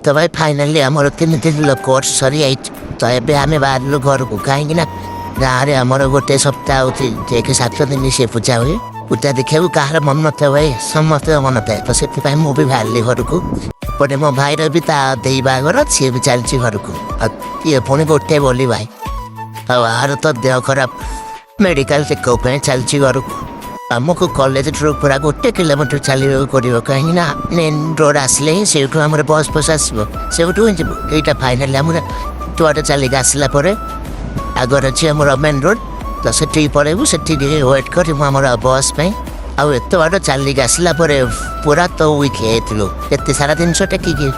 ତ ଭାଇ ଫାଇନାଲି ଆମର 3 ଦିନ କୋର୍ସ ସରିଯାଇଛି। ତ ଏବେ ଆମେ ବାହାରିଲୁ ଘରକୁ, କାହିଁକି ନା ଗାଁରେ ଆମର ଗୋଟେ ସପ୍ତାହ ହେଉଛି ଯାଇକି 7 ଦିନ ସେ ପୂଜା ହୁଏ। ପୂଜା ଦେଖିବାକୁ କାହାର ମନ ନଥାଏ ଭାଇ, ସମସ୍ତଙ୍କ ମନ ଥାଏ। ତ ସେଥିପାଇଁ ମୁଁ ବି ବାହାରିଲି ଘରକୁ। ଏପଟେ ମୋ ଭାଇର ବି ତା ଦେଇ ବାହାଘର, ସିଏ ବି ଚାଲିଛି ଘରକୁ। ଆଉ ଇଏ ପୁଣି ଗୋଟେ ବୋଲି ଭାଇ, ଆଉ ଆହାର ତ ଦେହ ଖରାପ, ମେଡ଼ିକାଲ ଚେକଅପ୍ ପାଇଁ ଚାଲିଛି ଘରକୁ। ଆମକୁ କଲେଜରୁ ପୁରା 1 କିଲୋମିଟର ଚାଲିବାକୁ ପଡ଼ିବ, କାହିଁକି ନା ମେନ୍ ରୋଡ଼ ଆସିଲେ ହିଁ ସେଇଠୁ ଆମର ବସ୍ ଆସିବ, ସେଇଠୁ ହିଁ ଯିବୁ। ଏଇଟା ଫାଇନାଲି ଆମର ତୁଆଟେ ଚାଲିକି ଆସିଲା ପରେ ଆଗରେ ଅଛି ଆମର ମେନ୍ ରୋଡ଼। ତ ସେଠିକି ପଳେଇବୁ, ସେଠିକି ୱେଟ୍ କରିବୁ ଆମର ବସ୍ ପାଇଁ। ଆଉ ଏତେ ବାଟ ଚାଲିକି ଆସିଲା ପରେ ପୁରା ତ ୱିକ୍ ହେଇଥିଲୁ, ଏତେ ସାରା ଜିନିଷ ଟେକିକି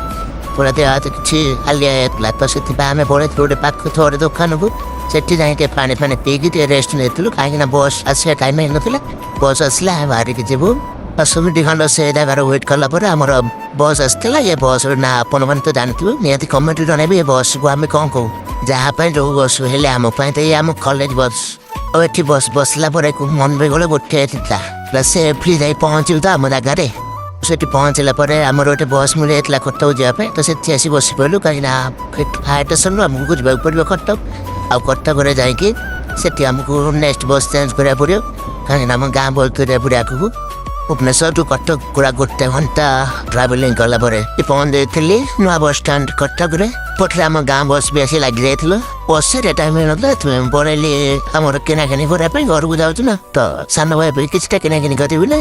ପୁରା ଦେହ ହାତ କିଛି ହାଲିଆ ହେଇଥିଲା। ତ ସେଥିପାଇଁ ଆମେ ପଳେଇଥିଲୁ ଗୋଟେ ପାଖ ଥରେ ଦୋକାନକୁ, ସେଠି ଯାଇ ଟିକେ ପାଣି ପିଇକି ଟିକେ ରେଷ୍ଟ ନେଇଥିଲୁ, କାହିଁକିନା ବସ୍ ଆସିବା ଟାଇମ୍ ହେଇନଥିଲା। ବସ୍ ଆସିଲା ଆମେ ବାହାରିକି ଯିବୁ। 10 ମିନିଟ୍ ଖଣ୍ଡ ସେ ଜାଗାରେ ୱେଟ୍ କଲା ପରେ ଆମର ବସ୍ ଆସିଥିଲା। ଏ ବସ୍ର ନାଁ ଆପଣମାନେ ତ ଜାଣିଥିବେ, ନିହାତି କମେଣ୍ଟରେ ଜଣାଇବେ ଏ ବସ୍କୁ ଆମେ କ'ଣ କହୁ। ଯାହା ପାଇଁ ଯେଉଁ ବସ୍ ହେଲେ ଆମ ପାଇଁ ତ ଏଇ ଆମ କଲେଜ ବସ୍। ଆଉ ଏଠି ବସିଲା ପରେ ମନ ବି ଗଲେ ଗୋଟେ ଥିଲା, ସେ ଫ୍ରି ଯାଇ ପହଞ୍ଚିବୁ ତ ଆମ ଜାଗାରେ। ସେଠି ପହଞ୍ଚିଲା ପରେ ଆମର ଗୋଟେ ବସ୍ ମିଳିଯାଇଥିଲା କଟକ ଯିବା ପାଇଁ। ତ ସେଠି ଆସି ବସି ପଡ଼ିଲୁ, କାହିଁକିନା ଫାୟାର ଷ୍ଟେସନରୁ ଆମକୁ ଯିବାକୁ ପଡ଼ିବ କଟକ। ଆଉ କଟକରେ ଯାଇକି ସେଠି ଆମକୁ ନେକ୍ସଟ ବସ୍ ଚେଞ୍ଜ କରିବାକୁ ପଡ଼ିବ, କାହିଁକିନା ଆମ ଗାଁ ବହୁତ କରିବାକୁ ପଡ଼ିବ ଆଗକୁ। ଭୁବନେଶ୍ୱରଠୁ କଟକ ପୁରା 1 ଘଣ୍ଟା ଟ୍ରାଭେଲିଂ କଲା ପରେ ପହଞ୍ଚିଯାଇଥିଲି ନୂଆ ବସଷ୍ଟାଣ୍ଡ କଟକରେ। ପଟରେ ଆମ ଗାଁ ବସ୍ ବି ଆସି ଲାଗିଯାଇଥିଲା। ବସ୍ରେ ଟାଇମ୍ ହେଇନଥିଲା, ସେଥିପାଇଁ ମୁଁ ପଳେଇଲି ଆମର କିଣାକିଣି କରିବା ପାଇଁ। ଘରକୁ ଯାଉଛୁ ନା, ତ ସାନ ଭାଇ ପାଇଁ କିଛିଟା କିଣାକିଣି କରିବି ନା,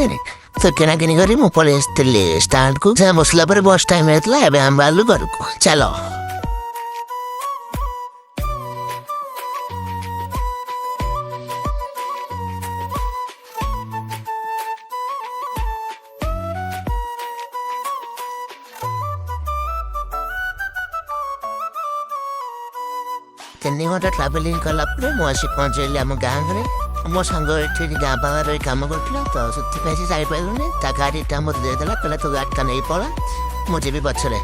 ତ କିଣାକିଣି କରି ମୁଁ ପଳେଇ ଆସିଥିଲି ଷ୍ଟାଣ୍ଡକୁ। ସେ ବସିଲା ପରେ ବସ୍ ଟାଇମ୍ ହେଇଥିଲା, ଏବେ ଆମେ ବାହାରିଲୁ ଘରକୁ। ଚାଲ। 3 ଘଣ୍ଟା ଟ୍ରାଭେଲିଂ କଲା ପରେ ମୁଁ ଆସି ପହଞ୍ଚିଲି ଆମ ଗାଁରେ। ମୋ ସାଙ୍ଗ ଏଠି ଗାଁ ପାଖରେ କାମ କରୁଥିଲା, ତ ସେଥିପାଇଁ ସେ ଯାଇପାରିଲୁନି। ତା ଗାଡ଼ିଟା ମୋତେ ଦେଇଦେଲା, କହିଲା ତୁ ଗାଡ଼ିଟା ନେଇ ପଳା, ମୁଁ ଯିବି ପଛରେ।